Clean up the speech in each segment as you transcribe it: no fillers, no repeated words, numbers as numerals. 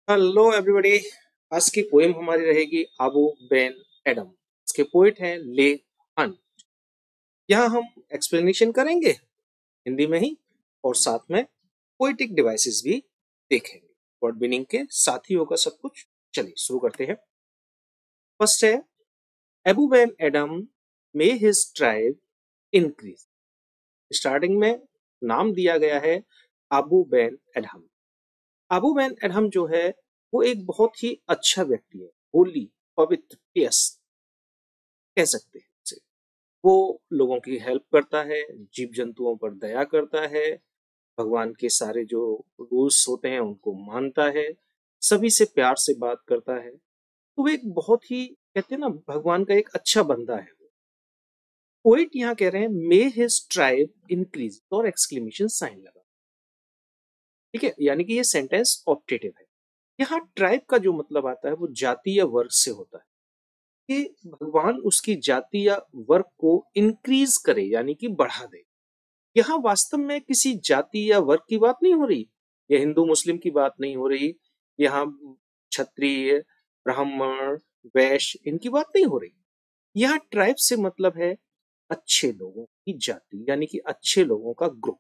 Hello everybody. आज की poem हमारी रहेगी अबू बेन एडम। इसके पोइट हैं ले हंट। यहाँ हम एक्सप्लेनेशन करेंगे हिंदी में ही, और साथ में पोइटिक डिवाइसेस भी देखेंगे। वर्ड मीनिंग के साथ ही होगा सब कुछ। चलिए शुरू करते हैं। फर्स्ट है अबू बेन एडम मे हिज ट्राइब इंक्रीज। स्टार्टिंग में नाम दिया गया है Abu Ben Adam. Abu Ben Adam जो है वो एक बहुत ही अच्छा व्यक्ति है, होली, पवित्र, पियस कह सकते हैं उसे। वो लोगों की हेल्प करता है, जीव जंतुओं पर दया करता है, भगवान के सारे जो रूल्स होते हैं उनको मानता है, सभी से प्यार से बात करता है। तो वो एक बहुत ही कहते हैं ना, भगवान का एक अच्छा बंदा है। पोइट यहाँ कह रहे हैं मे हिज ट्राइब इंक्रीज और एक्सक्लेमेशन साइन लगा। ठीक है, यानी कि ये सेंटेंस ऑप्टेटिव है। यहाँ ट्राइब का जो मतलब आता है वो जाति या वर्ग से होता है कि भगवान उसकी जाति या वर्ग को इंक्रीज करे, यानी कि बढ़ा दे। यहाँ वास्तव में किसी जाति या वर्ग की बात नहीं हो रही, या हिंदू मुस्लिम की बात नहीं हो रही, यहाँ क्षत्रिय, ब्राह्मण, वैश्य इनकी बात नहीं हो रही। यहाँ ट्राइब से मतलब है अच्छे लोगों की जाति, यानी कि अच्छे लोगों का ग्रुप।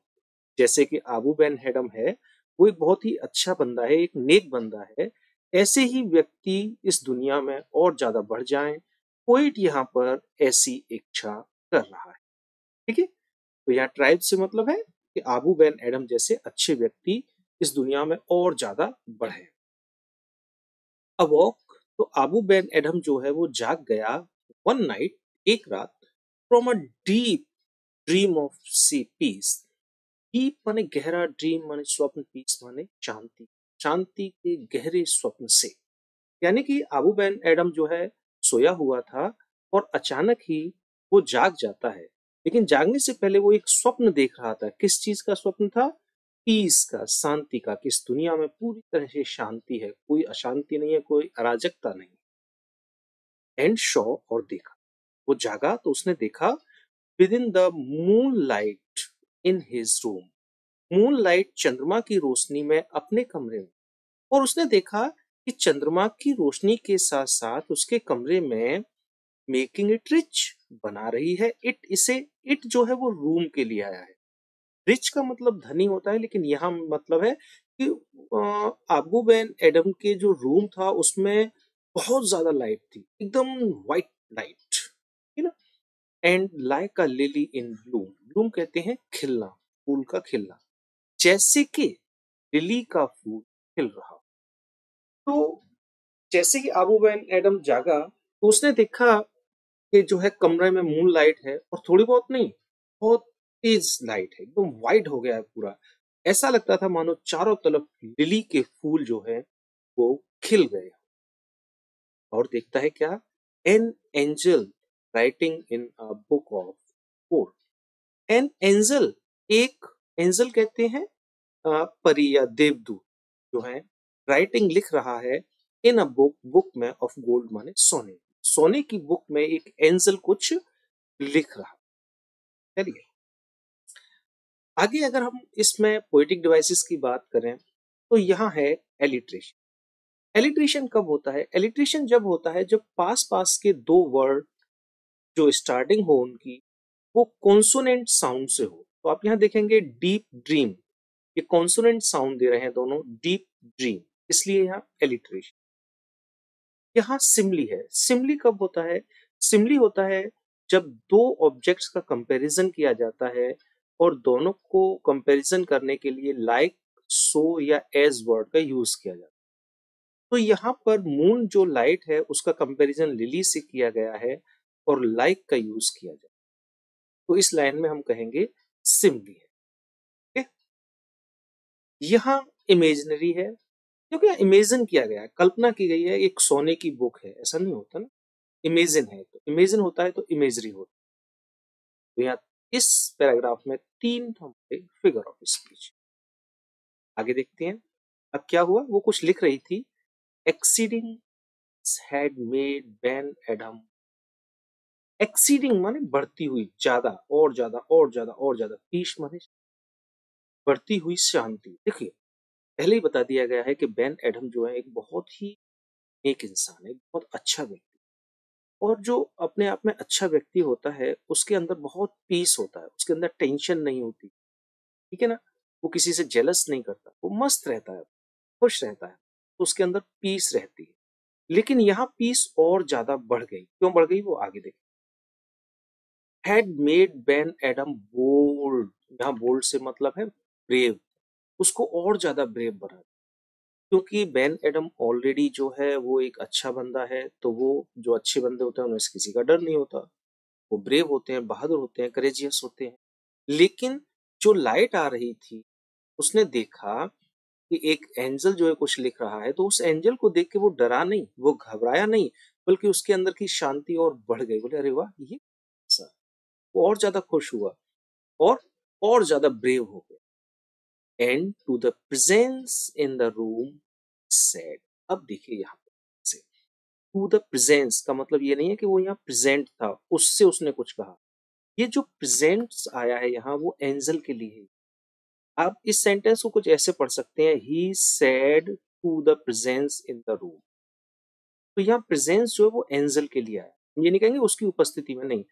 जैसे कि आबू बेन हेडम है, वो एक बहुत ही अच्छा बंदा है, एक नेक बंदा है। ऐसे ही व्यक्ति इस दुनिया में और ज्यादा बढ़ जाएं। पोइट यहाँ पर ऐसी इच्छा कर रहा है। ठीक है, तो यहाँ ट्राइब से मतलब है कि आबू बेन एडम जैसे अच्छे व्यक्ति इस दुनिया में और ज्यादा बढ़े। अवॉक, तो आबू बेन एडम जो है वो जाग गया वन नाइट, एक रात, from a deep dream of sea peace. Deep माने गहरा, ड्रीम माने स्वप्न, पीस माने शांति, शांति के गहरे स्वप्न से। यानी कि आबू बेन एडम जो है सोया हुआ था और अचानक ही वो जाग जाता है। लेकिन जागने से पहले वो एक स्वप्न देख रहा था। किस चीज का स्वप्न था? पीस का, शांति का, कि इस दुनिया में पूरी तरह से शांति है, कोई अशांति नहीं है, कोई अराजकता नहीं। एंड शॉ, और देखा, वो जागा तो उसने देखा with in the moon light in his room. Moon light, चंद्रमा की रोशनी में अपने कमरे में। और उसने देखा कि चंद्रमा की रोशनी के साथ साथ उसके कमरे में मेकिंग इट रिच, बना रही है इट इसे। इट जो है वो रूम के लिए आया है। रिच का मतलब धनी होता है, लेकिन यहाँ मतलब है कि आबू बेन एडम के जो रूम था उसमें बहुत ज्यादा लाइट थी, एकदम व्हाइट लाइट, है ना। And like a lily in Bloom, Bloom कहते हैं खिलना, फूल का खिलना, जैसे कि लिली का फूल खिल रहा। तो जैसे ही आबू बेन एडम जागा तो उसने देखा कि जो है कमरे में मून लाइट है, और थोड़ी बहुत नहीं, बहुत तेज लाइट है, एकदम वाइट हो गया है पूरा। ऐसा लगता था मानो चारों तरफ लिली के फूल जो है वो खिल गए। और देखता है क्या? An angel writing in a book of code. An angel, एक एंजल कहते हैं परी या देवदूत जो है, राइटिंग लिख रहा है इन अ बुक, बुक में ऑफ गोल्ड माने सोने, सोने की बुक में एक एंजल कुछ लिख रहा। चलिए आगे अगर हम इसमें पोएटिक डिवाइसेस की बात करें तो यहाँ है एलिट्रेशन। एलिट्रेशन कब होता है? एलिट्रेशन जब होता है जब पास पास के दो वर्ड जो स्टार्टिंग हो उनकी वो कॉन्सोनेंट साउंड से हो। तो आप यहाँ देखेंगे डीप ड्रीम, ये कॉन्सोनेंट साउंड दे रहे हैं दोनों, डीप ड्रीम, इसलिए यहाँ एलिट्रेशन। यहाँ सिमली है। सिमली कब होता है? सिमली होता है जब दो ऑब्जेक्ट्स का कंपैरिजन किया जाता है और दोनों को कंपैरिजन करने के लिए लाइक, सो या एज वर्ड का यूज किया जाता है। तो यहाँ पर मून जो लाइट है उसका कंपैरिजन लिली से किया गया है और लाइक का यूज किया जाए, तो इस लाइन में हम कहेंगे सिमली है। ठीक है? यहाँ इमेजनरी है क्योंकि इमेजिन किया गया है, कल्पना की गई है, एक सोने की बुक है, ऐसा नहीं होता ना। इमेजिन है तो इमेजिन होता है, तो इमेजरी होता है। तो यहाँ इस पैराग्राफ में तीन हमारे फिगर ऑफ स्पीच। आगे देखते हैं अब क्या हुआ। वो कुछ लिख रही थी। Exceeding had made Ben Adam, exceeding माने बढ़ती हुई, ज्यादा और ज्यादा और ज्यादा और ज्यादा, पीस माने बढ़ती हुई शांति। देखिए पहले ही बता दिया गया है कि बेन एडम जो है एक बहुत ही नेक इंसान है, एक बहुत अच्छा व्यक्ति। और जो अपने आप में अच्छा व्यक्ति होता है उसके अंदर बहुत पीस होता है, उसके अंदर टेंशन नहीं होती, ठीक है ना। वो किसी से जेलस नहीं करता, वो मस्त रहता है, खुश रहता है, तो उसके अंदर पीस रहती है। लेकिन यहाँ पीस और ज्यादा बढ़ गई, क्यों बढ़ गई वो आगे देखिए। Had made Ben Adhem bold, यहाँ बोल्ड से मतलब है ब्रेव, उसको और ज्यादा ब्रेव बना, क्योंकि बेन एडम ऑलरेडी जो है वो एक अच्छा बंदा है, तो वो जो अच्छे बंदे होते हैं उन्हें किसी का डर नहीं होता, वो ब्रेव होते हैं, बहादुर होते हैं, करेजियस होते हैं। लेकिन जो लाइट आ रही थी, उसने देखा कि एक एंजल जो है कुछ लिख रहा है, तो उस एंजल को देख के वो डरा नहीं, वो घबराया नहीं, बल्कि उसके अंदर की शांति और बढ़ गई। बोले अरे वाह, ये ऐसा। वो और ज्यादा खुश हुआ और और ज्यादा ब्रेव हो गया। And to the presence in the room said, अब देखिए यहाँ से टू द प्रेजेंस का मतलब ये नहीं है कि वो यहाँ प्रेजेंट था, उससे उसने कुछ कहा। ये जो प्रेजेंट्स आया है यहाँ, वो एंजल के लिए है। आप इस सेंटेंस को कुछ ऐसे पढ़ सकते हैं, he said to the presence in the room. तो यहाँ प्रेजेंस जो है वो एंजल के लिए आया, ये नहीं कहेंगे उसकी उपस्थिति में, नहीं,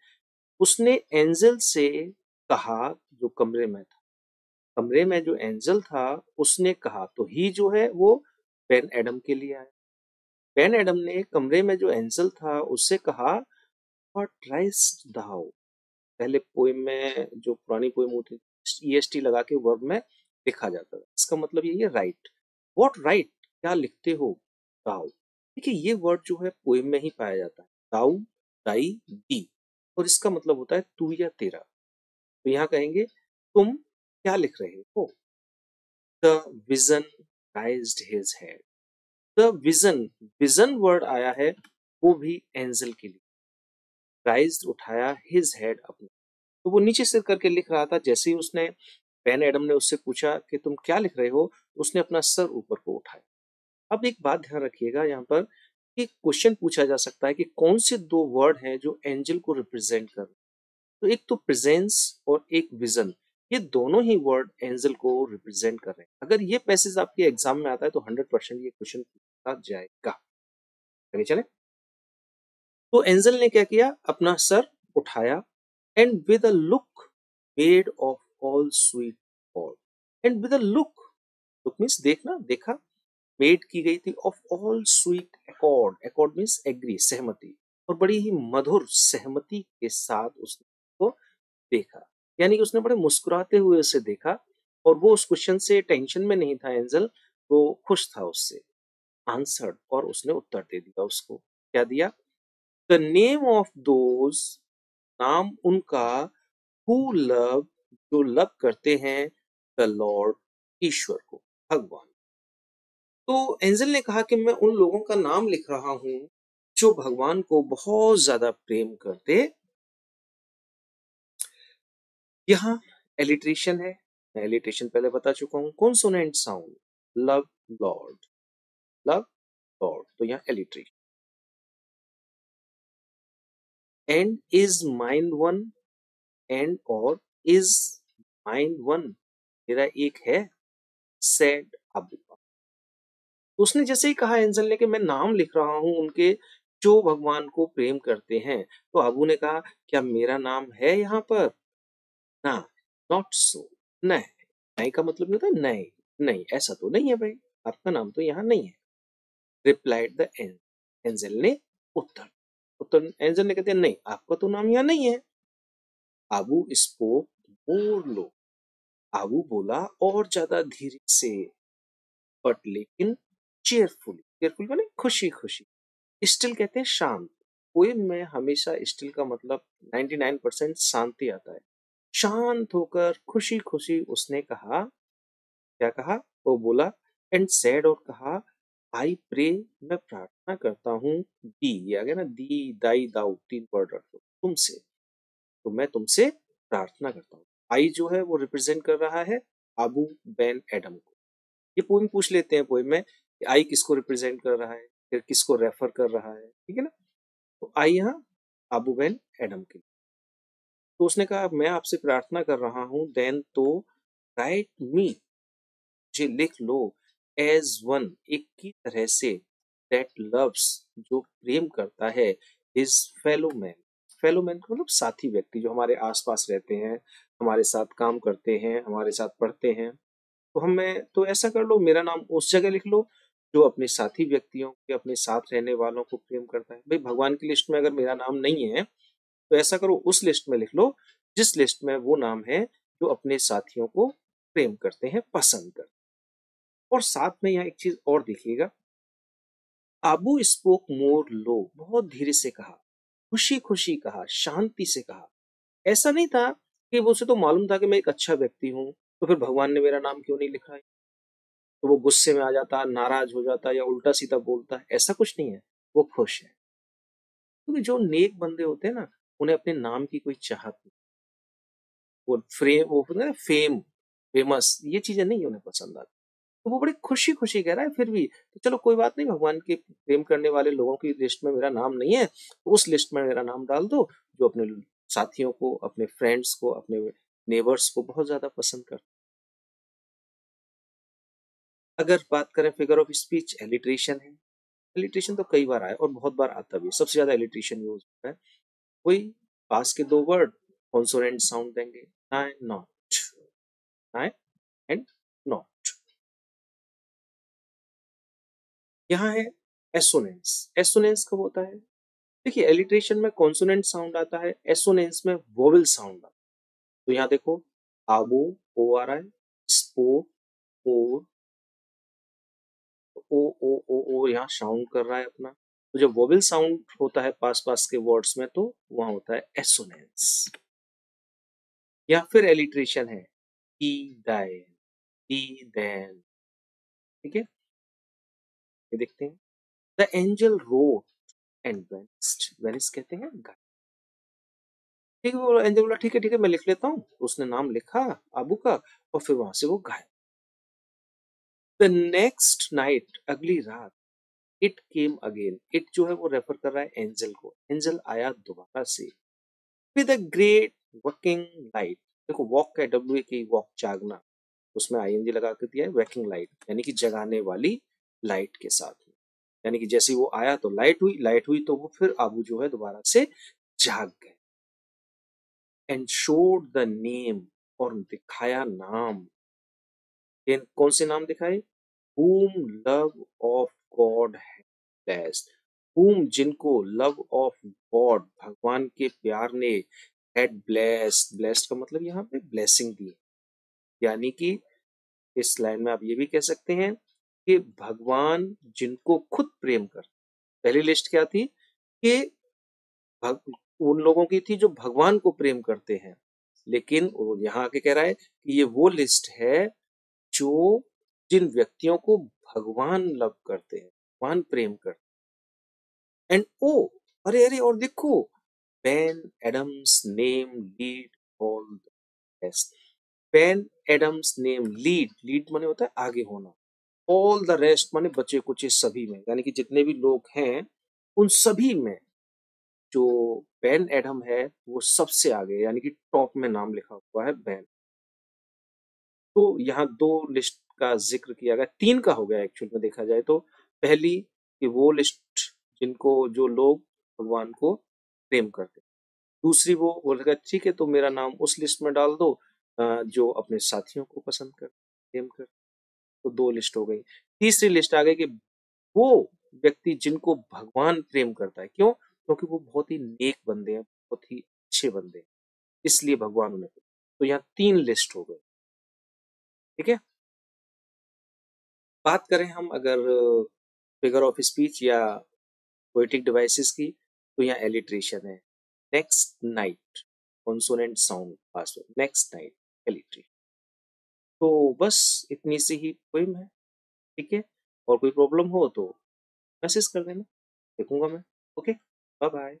उसने एंजल से कहा, जो कमरे में था, कमरे में जो एंजल था उसने कहा, तो ही जो है वो बेन एडम के लिए आया। बेन एडम ने कमरे में जो एंजल था उससे कहा, व्हाट राइस्ट दाउ। पहले पोएम में जो पुरानी पोएम होती थी, ईएसटी लगा के वर्ब में लिखा जाता था, इसका मतलब यही है राइट। व्हाट राइट, क्या लिखते हो दाउ। देखिए ये वर्ड जो है पोएम में ही पाया जाता है, दाउ, दाई, दी, और इसका मतलब होता है तू या तेरा। तो यहाँ कहेंगे तुम क्या लिख रहे हो। The vision राइज्ड his head, the vision, vision word आया है वो भी एंजल के लिए। राइज्ड उठाया, हिज हेड अपना, तो वो नीचे सिर करके लिख रहा था। जैसे ही उसने पेन एडम ने उससे पूछा कि तुम क्या लिख रहे हो, उसने अपना सर ऊपर को उठाया। अब एक बात ध्यान रखिएगा यहाँ पर, कि क्वेश्चन पूछा जा सकता है कि कौन से दो वर्ड हैं जो एंजल को रिप्रेजेंट कर रहे हैं। तो एक तो प्रेजेंस और एक विजन, ये दोनों ही वर्ड एंजल को रिप्रेजेंट कर रहे हैं। अगर ये पैसेज आपके एग्जाम में आता है तो 100% ये क्वेश्चन पूछा जाएगा। आगे चले। तो एंजल ने क्या किया, अपना सर उठाया, and with a look made of all sweet all, and with a look, look means देखना, देखा, मेड की गई थी of all sweet accord, accord means agree, सहमति, और बड़ी ही मधुर सहमति के साथ उसने को देखा। यानी कि उसने बड़े मुस्कुराते हुए उसे देखा, और वो उस क्वेश्चन से टेंशन में नहीं था एंजल, वो खुश था उससे। आंसर्ड, और उसने उत्तर दे दिया उसको। क्या दिया, द नेम ऑफ दोज, नाम उनका, हु लव, जो लव करते हैं, द लॉर्ड, ईश्वर को, भगवान। तो एंजल ने कहा कि मैं उन लोगों का नाम लिख रहा हूं जो भगवान को बहुत ज्यादा प्रेम करते। यहाँ एलिट्रेशन है, मैं एलिट्रेशन पहले बता चुका हूं, consonant sound, love Lord, love Lord, तो यहाँ alliteration. And is mind one, and और इज माइंड वन, मेरा एक है, सेड अबू। तो उसने जैसे ही कहा एंजल ने कि मैं नाम लिख रहा हूं उनके जो भगवान को प्रेम करते हैं, तो अबू ने कहा क्या मेरा नाम है यहाँ पर। ना, नॉट सो, नहीं, नहीं का मतलब नहीं होता नहीं, नहीं ऐसा तो नहीं है भाई, आपका नाम तो यहाँ नहीं है। रिप्लाइड द एंजल, एंजल ने उत्तर, उत्तर एंजल ने कहते हैं नहीं, आपका तो नाम यहाँ नहीं है। अबू स्पोक मोर लो, अबू बोला और ज्यादा धीरे से, बट लेकिन चेयरफुली, चेयरफुल माने खुशी खुशी, स्टिल कहते हैं शांत। पोएम में हमेशा स्टिल का मतलब 99% शांति आता है। शांत होकर खुशी खुशी उसने कहा, क्या कहा, वो बोला, एंड सैड, और कहा, आई प्रे, मैं प्रार्थना करता हूँ, दी, ये आ गया ना, दी दाई दाऊ, तीन वर्ड रख दो, तुमसे, तो मैं तुमसे प्रार्थना करता हूँ। आई जो है वो रिप्रेजेंट कर रहा है अबू बेन एडम को। ये पोएम पूछ लेते हैं पोएम में कि आई किसको रिप्रेजेंट कर रहा है, फिर किसको रेफर कर रहा है, ठीक है ना। तो आई यहाँ अबू बेन एडम के लिए। तो उसने कहा मैं आपसे प्रार्थना कर रहा हूँ, देन तो राइट मी, मुझे लिख लो, एज वन, एक की तरह से, दैट लव्स, जो प्रेम करता है, his fellow man. Fellow man का मतलब साथी व्यक्ति जो हमारे आसपास रहते हैं, हमारे साथ काम करते हैं, हमारे साथ पढ़ते हैं। तो हमें तो ऐसा कर लो, मेरा नाम उस जगह लिख लो जो अपने साथी व्यक्तियों के, अपने साथ रहने वालों को प्रेम करता है। भाई भगवान की लिस्ट में अगर मेरा नाम नहीं है तो ऐसा करो उस लिस्ट में लिख लो जिस लिस्ट में वो नाम है जो अपने साथियों को प्रेम करते हैं, पसंद करते हैं। और साथ में यहाँ एक चीज और देखिएगा, आबू स्पोक मोर लो, बहुत धीरे से कहा, खुशी खुशी कहा, शांति से कहा। ऐसा नहीं था कि वो, उसे तो मालूम था कि मैं एक अच्छा व्यक्ति हूँ, तो फिर भगवान ने मेरा नाम क्यों नहीं लिखा है। तो वो गुस्से में आ जाता, नाराज हो जाता या उल्टा सीधा बोलता है, ऐसा कुछ नहीं है। वो खुश है, क्योंकि जो नेक बंदे होते हैं ना, उन्हें अपने नाम की कोई चाहत नहीं। वो फ्रेम, वो होता है ना, फेम, फेमस, ये चीजें नहीं उन्हें पसंद आती। तो वो बड़ी खुशी खुशी कह रहा है फिर भी, तो चलो कोई बात नहीं, भगवान के प्रेम करने वाले लोगों की लिस्ट में मेरा नाम नहीं है, तो उस लिस्ट में मेरा नाम डाल दो जो अपने साथियों को, अपने फ्रेंड्स को, अपने नेबर्स को बहुत ज्यादा पसंद करते। अगर बात करें फिगर ऑफ स्पीच, एलिट्रेशन है। एलिट्रेशन तो कई बार आया और बहुत बार आता भी है, सबसे ज्यादा एलिट्रेशन यूज होता है। वही पास के दो वर्ड कॉन्सोनेंट साउंड देंगे, nine not, nine and not. यहाँ है एसोनेंस। एसोनेंस कब होता है? देखिए एलिट्रेशन में कॉन्सोनेंट साउंड आता है, एसोनेंस में वोवेल साउंड आता है। तो यहाँ देखो, आबो, ओ आ रहा है, स्पो, ओ, ओ ओ ओ ओ यहाँ साउंड कर रहा है अपना। तो जब वोवेल साउंड होता है पास पास के वर्ड्स में, तो वहां होता है एसोनेंस। या फिर एलिट्रेशन है, ई दाइन, ई दैन। ठीक है, ये देखते हैं। The angel road and vanished, Venice कहते हैं गायब। ठीक है, वो एंजल बोला ठीक है मैं लिख लेता हूँ, उसने नाम लिखा आबू का, और फिर वहां से वो गायब। द नेक्स्ट नाइट, अगली रात, इट केम अगेन। इट जो है वो रेफर कर रहा है एंजल को, एंजल आया दोबारा से, with a great working light. देखो वॉक का डब्ल्यू की वॉक, जागना, उसमें आईएनजी लगा के दिया है, वर्किंग लाइट यानी कि जगाने वाली लाइट के साथ में। यानी कि जैसे वो आया तो लाइट हुई, लाइट हुई तो वो फिर आबू जो है दोबारा से जाग गए। एंड शोड द नेम, और दिखाया नाम। कौन से नाम दिखाए? whom love of God had blessed, whom, जिनको, love of God, भगवान के प्यार ने, had blessed, blessed का मतलब यहाँ पे blessing दी। यानी कि इस लाइन में आप ये भी कह सकते हैं कि भगवान जिनको खुद प्रेम कर। पहली लिस्ट क्या थी कि उन लोगों की थी जो भगवान को प्रेम करते हैं, लेकिन वो यहाँ आके कह रहा है कि ये वो लिस्ट है जो, जिन व्यक्तियों को भगवान लव करते हैं, भगवान प्रेम करते हैं। एंड ओ, अरे अरे, और देखो, Ben Adhem's name led all the rest. Ben Adhem's name led, led माने होता है आगे होना, ऑल द रेस्ट माने बचे कुचे सभी में, यानी कि जितने भी लोग हैं उन सभी में जो बेन एडम है वो सबसे आगे, यानी कि टॉप में नाम लिखा हुआ है बेन। तो यहाँ दो लिस्ट का जिक्र किया गया, तीन का हो गया एक्चुअल में देखा जाए तो। पहली कि वो लिस्ट जिनको, जो लोग भगवान को प्रेम करते। दूसरी वो बोलेगा ठीक है तो मेरा नाम उस लिस्ट में डाल दो जो अपने साथियों को पसंद कर, प्रेम कर। तो दो लिस्ट हो गई। तीसरी लिस्ट आ गई कि वो व्यक्ति जिनको भगवान प्रेम करता है। क्यों? क्योंकि वो बहुत ही नेक बंदे हैं, बहुत ही अच्छे बंदे हैं, इसलिए भगवान उन्हें। तो यहाँ तीन लिस्ट हो गई। ठीक है, बात करें हम अगर फिगर ऑफ स्पीच या पोएटिक डिवाइसेस की, तो यहाँ एलिट्रेशन है, next night, consonant sound password, next night, alliteration. तो बस इतनी सी ही पोइम है। ठीक है, और कोई प्रॉब्लम हो तो मैसेज कर देना, देखूंगा मैं। Okay, bye bye.